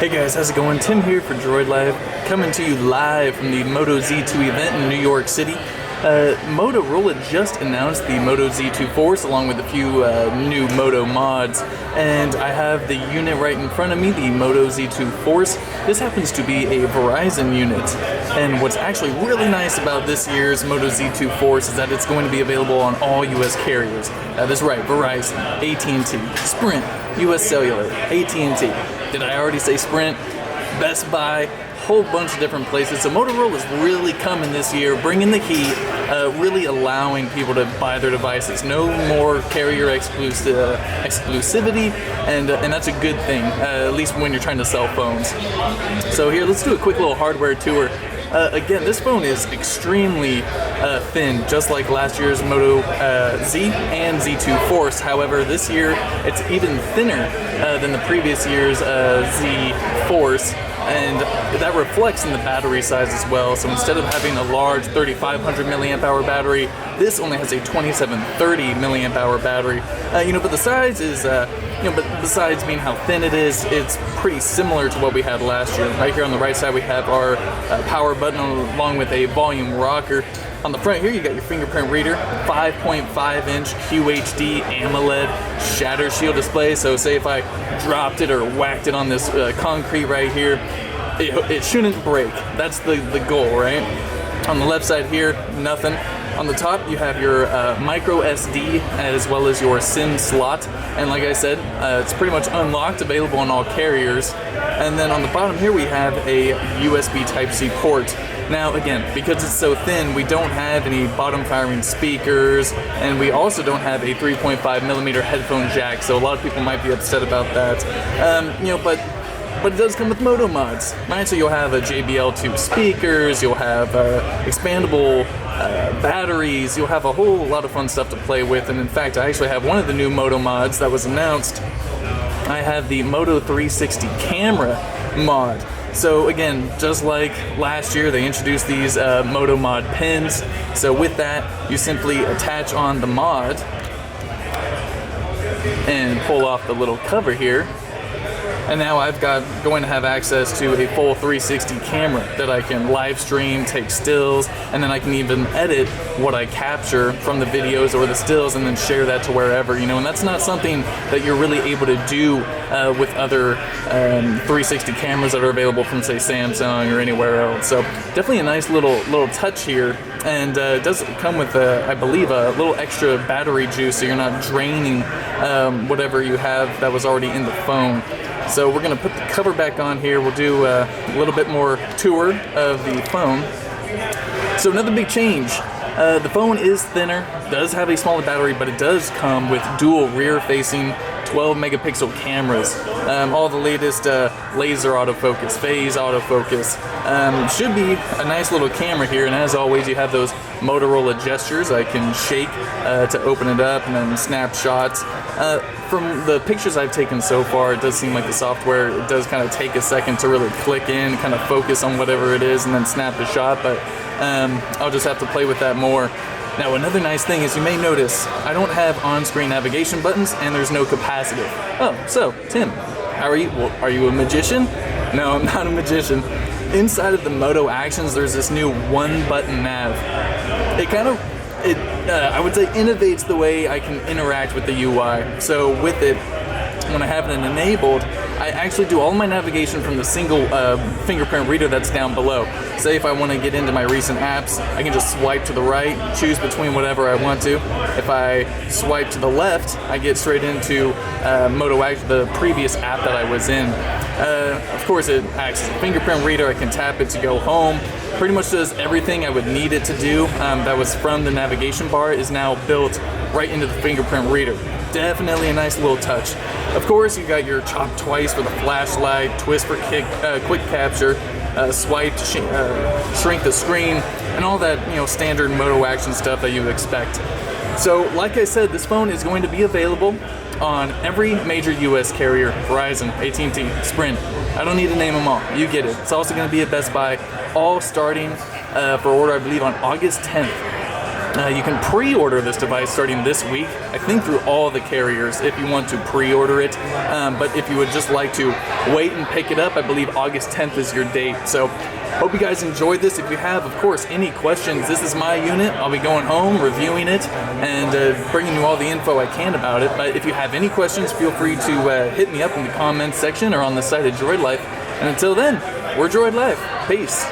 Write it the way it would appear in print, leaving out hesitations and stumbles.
Hey guys, how's it going? Tim here for Droid Live, coming to you live from the Moto Z2 event in New York City. Motorola just announced the Moto Z2 Force along with a few new Moto mods, and I have the unit right in front of me, the Moto Z2 Force. This happens to be a Verizon unit, and what's actually really nice about this year's Moto Z2 Force is that it's going to be available on all US carriers. That's right, Verizon, AT&T, Sprint, US Cellular, AT&T. Did I already say Sprint? Best Buy, whole bunch of different places. So Motorola's really coming this year, bringing the heat, really allowing people to buy their devices. No more carrier exclusivity, and that's a good thing, at least when you're trying to sell phones. So here, let's do a quick little hardware tour. Again, this phone is extremely thin, just like last year's Moto Z and Z2 Force. However, this year it's even thinner than the previous year's Z Force, and that reflects in the battery size as well. So instead of having a large 3500 milliamp hour battery, this only has a 2730 milliamp hour battery. But the size is, but besides being how thin it is, it's pretty similar to what we had last year. Right here on the right side, we have our power button along with a volume rocker. On the front here, you got your Fingerprint Reader, 5.5-inch QHD AMOLED shatter shield display. So say if I dropped it or whacked it on this concrete right here, it shouldn't break. That's the goal, right? On the left side here, nothing. On the top, you have your micro SD as well as your SIM slot. And like I said, it's pretty much unlocked, available on all carriers. And then on the bottom here, we have a USB Type-C port. Now again, because it's so thin, we don't have any bottom firing speakers, and we also don't have a 3.5mm headphone jack, so a lot of people might be upset about that. But it does come with Moto mods, right? So you'll have a JBL 2 speakers, you'll have expandable batteries, you'll have a whole lot of fun stuff to play with. And in fact, I actually have one of the new Moto mods that was announced. I have the Moto 360 camera mod. So again, just like last year, they introduced these Moto mod pins. So with that, you simply attach on the mod and pull off the little cover here. And now I'm going to have access to a full 360 camera that I can live stream, take stills, and then I can even edit what I capture from the videos or the stills and then share that to wherever, and that's not something that you're really able to do with other 360 cameras that are available from, say, Samsung or anywhere else. So definitely a nice little touch here. And it does come with, I believe, a little extra battery juice, so you're not draining whatever you have that was already in the phone. So we're going to put the cover back on here. We'll do a little bit more tour of the phone. So another big change. The phone is thinner, does have a smaller battery, but it does come with dual rear-facing 12-megapixel cameras. All the latest laser autofocus, phase autofocus. Should be a nice little camera here, and as always, you have those Motorola gestures. I can shake to open it up and then snap shots. From the pictures I've taken so far, it does seem like the software, it does kind of take a second to really click in, kind of focus on whatever it is, and then snap the shot, but I'll just have to play with that more. Now, another nice thing is you may notice I don't have on-screen navigation buttons, and there's no capacitive. Oh, so, Tim, how are you? Well, are you a magician? No, I'm not a magician. Inside of the Moto Actions, there's this new one-button nav. I would say, innovates the way I can interact with the UI. So with it, when I have it enabled, I actually do all my navigation from the single fingerprint reader that's down below. Say if I want to get into my recent apps, I can just swipe to the right, choose between whatever I want to. If I swipe to the left, I get straight into Moto Action, the previous app that I was in. Of course, it acts as a fingerprint reader. I can tap it to go home. Pretty much does everything I would need it to do that was from the navigation bar is now built right into the fingerprint reader. Definitely a nice little touch. Of course, you got your chop twice for the flashlight, twist for quick capture, swipe to shrink the screen, and all that standard Moto Action stuff that you would expect. So, like I said, this phone is going to be available on every major US carrier: Verizon, AT&T, Sprint. I don't need to name them all. You get it. It's also going to be at Best Buy, all starting for order, I believe, on August 10th. You can pre-order this device starting this week, I think through all the carriers if you want to pre-order it. But if you would just like to wait and pick it up, I believe August 10th is your date. So hope you guys enjoyed this. If you have, of course, any questions, this is my unit. I'll be going home, reviewing it, and bringing you all the info I can about it. But if you have any questions, feel free to hit me up in the comments section or on the site of Droid Life. And until then, we're Droid Life. Peace.